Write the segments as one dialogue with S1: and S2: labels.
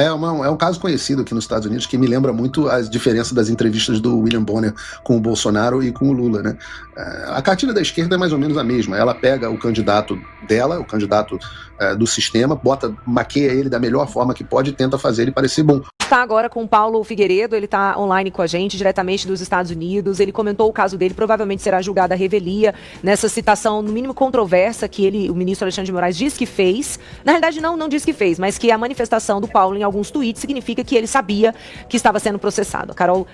S1: É um caso conhecido aqui nos Estados Unidos que me lembra muito as diferenças das entrevistas do William Bonner com o Bolsonaro e com o Lula, né? A cartilha da esquerda é mais ou menos a mesma. Ela pega o candidato dela, o candidato do sistema, maqueia ele da melhor forma que pode e tenta fazer ele parecer bom.
S2: Está agora com o Paulo Figueiredo, ele está online com a gente, diretamente dos Estados Unidos. Ele comentou o caso dele, provavelmente será julgado à revelia nessa citação, no mínimo controversa, que o ministro Alexandre de Moraes diz que fez. Na realidade, não diz que fez, mas que a manifestação do Paulo em alguns tweets significa que ele sabia que estava sendo processado. A Carol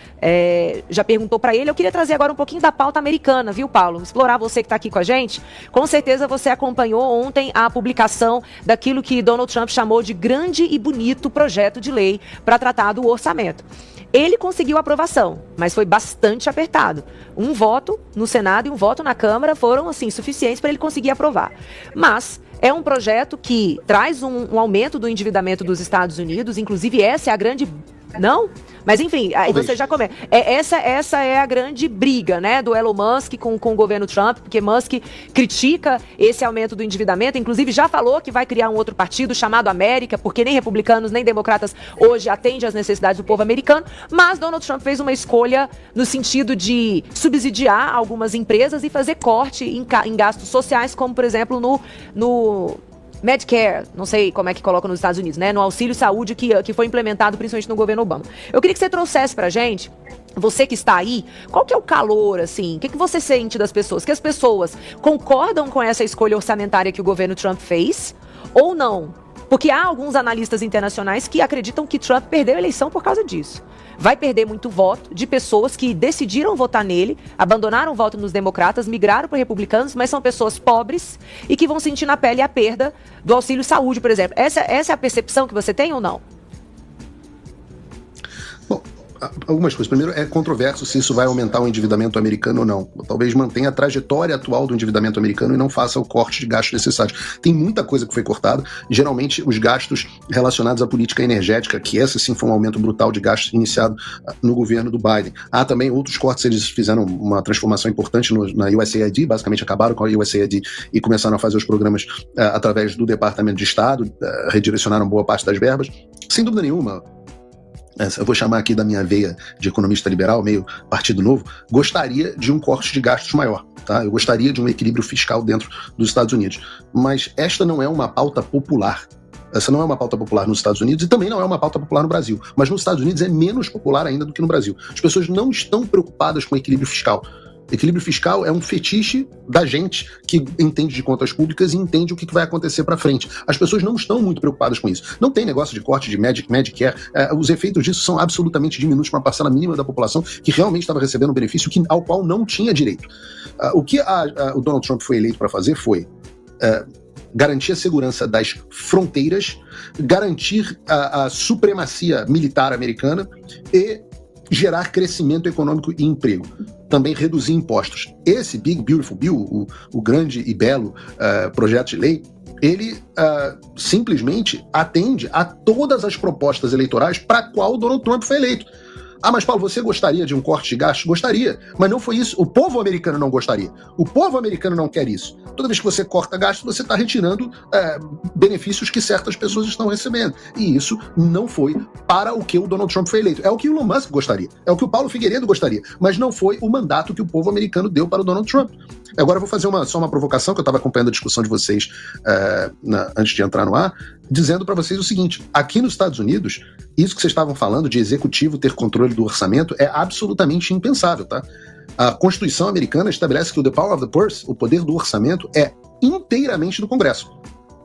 S2: já perguntou para ele. Eu queria trazer agora um pouquinho da pauta americana, viu, Paulo? Explorar você que está aqui com a gente. Com certeza você acompanhou ontem a publicação daquilo que Donald Trump chamou de grande e bonito projeto de lei para tratar do orçamento. Ele conseguiu aprovação, mas foi bastante apertado. Um voto no Senado e um voto na Câmara foram, assim, suficientes para ele conseguir aprovar. Mas é um projeto que traz um aumento do endividamento dos Estados Unidos, inclusive essa é a grande... Não? Mas enfim, aí você já começa. Essa é a grande briga, né, do Elon Musk com o governo Trump, porque Musk critica esse aumento do endividamento, inclusive já falou que vai criar um outro partido chamado América, porque nem republicanos nem democratas hoje atendem às necessidades do povo americano, mas Donald Trump fez uma escolha no sentido de subsidiar algumas empresas e fazer corte em gastos sociais, como por exemplo no Medicare, não sei como é que coloca nos Estados Unidos, né? No auxílio saúde que foi implementado principalmente no governo Obama. Eu queria que você trouxesse pra gente, você que está aí, qual que é o calor, assim? O que você sente das pessoas? Que as pessoas concordam com essa escolha orçamentária que o governo Trump fez ou não? Porque há alguns analistas internacionais que acreditam que Trump perdeu a eleição por causa disso. Vai perder muito voto de pessoas que decidiram votar nele, abandonaram o voto nos democratas, migraram para republicanos, mas são pessoas pobres e que vão sentir na pele a perda do auxílio saúde, por exemplo. Essa é a percepção que você tem ou não?
S1: Bom, algumas coisas. Primeiro, é controverso se isso vai aumentar o endividamento americano ou não. Talvez mantenha a trajetória atual do endividamento americano e não faça o corte de gastos necessários. Tem muita coisa que foi cortada. Geralmente, os gastos relacionados à política energética, que essa sim foi um aumento brutal de gastos iniciado no governo do Biden. Há também outros cortes, eles fizeram uma transformação importante na USAID, basicamente acabaram com a USAID e começaram a fazer os programas através do Departamento de Estado, redirecionaram boa parte das verbas. Sem dúvida nenhuma, eu vou chamar aqui da minha veia de economista liberal, meio Partido Novo, gostaria de um corte de gastos maior, tá? Eu gostaria de um equilíbrio fiscal dentro dos Estados Unidos. Mas esta não é uma pauta popular. Essa não é uma pauta popular nos Estados Unidos e também não é uma pauta popular no Brasil. Mas nos Estados Unidos é menos popular ainda do que no Brasil. As pessoas não estão preocupadas com equilíbrio fiscal. Equilíbrio fiscal é um fetiche da gente que entende de contas públicas e entende o que vai acontecer para frente. As pessoas não estão muito preocupadas com isso. Não tem negócio de corte de Medicare. Os efeitos disso são absolutamente diminutos para uma parcela mínima da população que realmente estava recebendo um benefício ao qual não tinha direito. O que o Donald Trump foi eleito para fazer foi garantir a segurança das fronteiras, garantir a supremacia militar americana e gerar crescimento econômico e emprego. Também reduzir impostos. Esse Big Beautiful Bill, o grande e belo projeto de lei, ele simplesmente atende a todas as propostas eleitorais para a qual o Donald Trump foi eleito. Ah, mas Paulo, você gostaria de um corte de gastos? Gostaria, mas não foi isso. O povo americano não gostaria. O povo americano não quer isso. Toda vez que você corta gastos, você está retirando benefícios que certas pessoas estão recebendo. E isso não foi para o que o Donald Trump foi eleito. É o que o Elon Musk gostaria. É o que o Paulo Figueiredo gostaria. Mas não foi o mandato que o povo americano deu para o Donald Trump. Agora eu vou fazer só uma provocação, que eu estava acompanhando a discussão de vocês antes de entrar no ar, dizendo para vocês o seguinte: aqui nos Estados Unidos, isso que vocês estavam falando de executivo ter controle do orçamento é absolutamente impensável, tá? A Constituição americana estabelece que o the power of the purse, o poder do orçamento, é inteiramente do Congresso.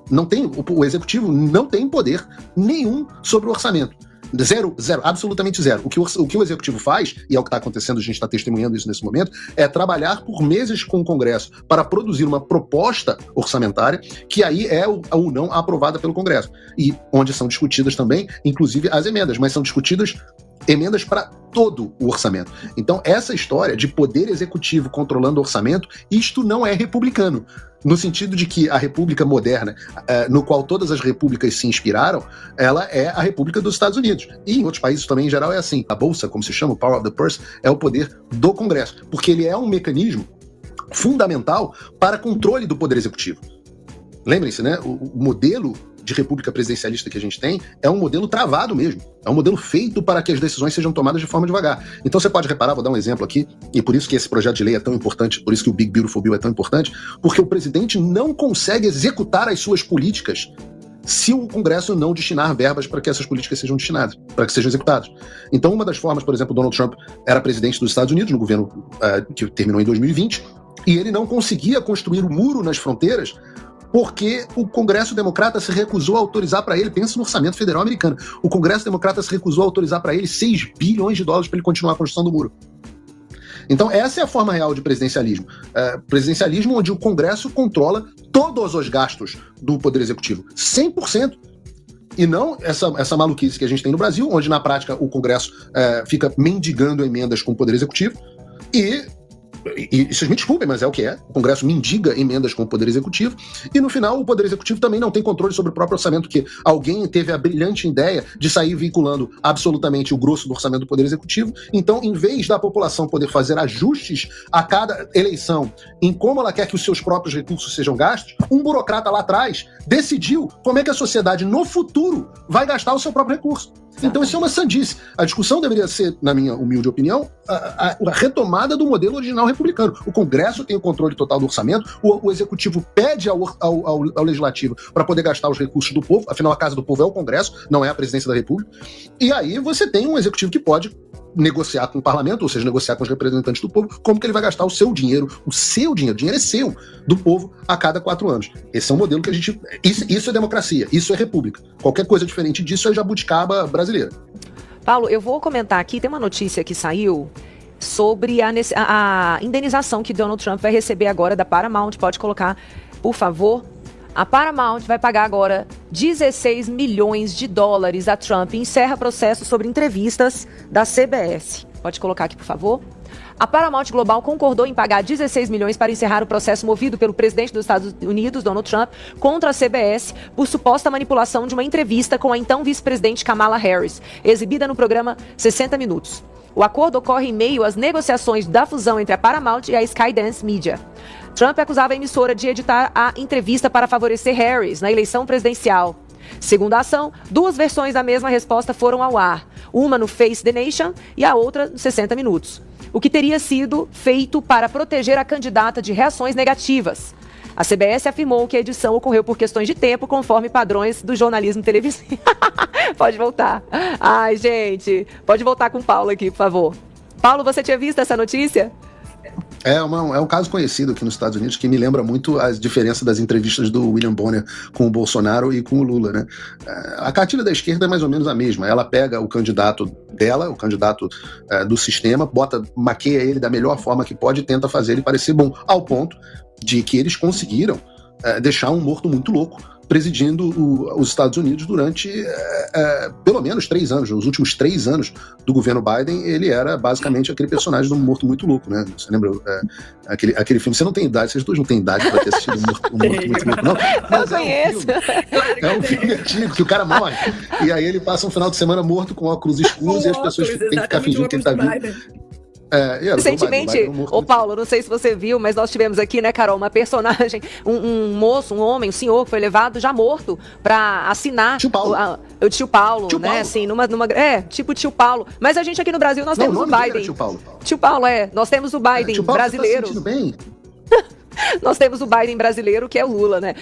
S1: Não tem, o executivo não tem poder nenhum sobre o orçamento. Zero, absolutamente zero. O que o executivo faz, e é o que está acontecendo, a gente está testemunhando isso nesse momento, é trabalhar por meses com o Congresso para produzir uma proposta orçamentária que aí é ou não aprovada pelo Congresso. E onde são discutidas também, inclusive, as emendas, mas são discutidas emendas para todo o orçamento. Então, essa história de poder executivo controlando o orçamento, isto não é republicano. No sentido de que a república moderna, no qual todas as repúblicas se inspiraram, ela é a república dos Estados Unidos. E em outros países também, em geral, é assim. A bolsa, como se chama, o power of the purse, é o poder do Congresso. Porque ele é um mecanismo fundamental para controle do poder executivo. Lembrem-se, né? O modelo de república presidencialista que a gente tem é um modelo travado mesmo. É um modelo feito para que as decisões sejam tomadas de forma devagar. Então você pode reparar, vou dar um exemplo aqui, e por isso que esse projeto de lei é tão importante, por isso que o Big Beautiful Bill é tão importante, porque o presidente não consegue executar as suas políticas se o Congresso não destinar verbas para que essas políticas sejam destinadas, para que sejam executadas. Então, uma das formas, por exemplo, Donald Trump era presidente dos Estados Unidos, no governo que terminou em 2020, e ele não conseguia construir o muro nas fronteiras porque o Congresso Democrata se recusou a autorizar para ele, pensa no orçamento federal americano, o Congresso Democrata se recusou a autorizar para ele 6 bilhões de dólares para ele continuar a construção do muro. Então, essa é a forma real de presidencialismo. Presidencialismo onde o Congresso controla todos os gastos do Poder Executivo, 100%. E não essa maluquice que a gente tem no Brasil, onde, na prática, o Congresso fica mendigando emendas com o Poder Executivo e vocês me desculpem, mas é o que é. O Congresso mendiga emendas com o Poder Executivo e, no final, o Poder Executivo também não tem controle sobre o próprio orçamento, que alguém teve a brilhante ideia de sair vinculando absolutamente o grosso do orçamento do Poder Executivo. Então, em vez da população poder fazer ajustes a cada eleição em como ela quer que os seus próprios recursos sejam gastos, um burocrata lá atrás decidiu como é que a sociedade, no futuro, vai gastar o seu próprio recurso. Então isso é uma sandice. A discussão deveria ser, na minha humilde opinião, a retomada do modelo original republicano. O Congresso tem o controle total do orçamento, o Executivo pede ao Legislativo para poder gastar os recursos do povo, afinal a casa do povo é o Congresso, não é a Presidência da República, e aí você tem um Executivo que pode negociar com o parlamento, ou seja, negociar com os representantes do povo, como que ele vai gastar o dinheiro é seu, do povo, a cada 4 anos. Esse é um modelo que a gente... Isso é democracia, isso é república. Qualquer coisa diferente disso é jabuticaba brasileira.
S2: Paulo, eu vou comentar aqui, tem uma notícia que saiu sobre a indenização que Donald Trump vai receber agora da Paramount. Pode colocar, por favor. A Paramount vai pagar agora 16 milhões de dólares a Trump e encerra processo sobre entrevistas da CBS. Pode colocar aqui, por favor. A Paramount Global concordou em pagar 16 milhões para encerrar o processo movido pelo presidente dos Estados Unidos, Donald Trump, contra a CBS por suposta manipulação de uma entrevista com a então vice-presidente Kamala Harris, exibida no programa 60 Minutos. O acordo ocorre em meio às negociações da fusão entre a Paramount e a Skydance Media. Trump acusava a emissora de editar a entrevista para favorecer Harris na eleição presidencial. Segundo a ação, 2 versões da mesma resposta foram ao ar, uma no Face the Nation e a outra no 60 Minutos, o que teria sido feito para proteger a candidata de reações negativas. A CBS afirmou que a edição ocorreu por questões de tempo, conforme padrões do jornalismo televisivo. Pode voltar. Ai, gente, pode voltar com o Paulo aqui, por favor. Paulo, você tinha visto essa notícia?
S1: É um caso conhecido aqui nos Estados Unidos que me lembra muito as diferenças das entrevistas do William Bonner com o Bolsonaro e com o Lula, né? A cartilha da esquerda é mais ou menos a mesma. Ela pega o candidato dela, o candidato do sistema, maqueia ele da melhor forma que pode e tenta fazer ele parecer bom, ao ponto de que eles conseguiram deixar um morto muito louco presidindo os Estados Unidos durante pelo menos 3 anos. Os últimos 3 anos do governo Biden, ele era basicamente aquele personagem do Morto Muito Louco, né? Você lembra aquele filme? Você não tem idade, vocês dois não têm idade para ter assistido o Morto Muito Louco, não? Mas
S2: eu conheço.
S1: É um filme antigo que o cara morre. E aí ele passa um final de semana morto com óculos escuros e as pessoas têm que ficar fingindo que ele tá vivo.
S2: Recentemente, Paulo, não sei se você viu, mas nós tivemos aqui, né, Carol, uma personagem, um moço, um homem, um senhor que foi levado já morto pra assinar o tio Paulo, né, Paulo. Assim, tipo tio Paulo. Mas a gente aqui no Brasil, nós temos o Biden. Tio Paulo, nós temos o Biden brasileiro.
S1: Tá se sentindo bem?
S2: Nós temos o Biden brasileiro, que é o Lula, né?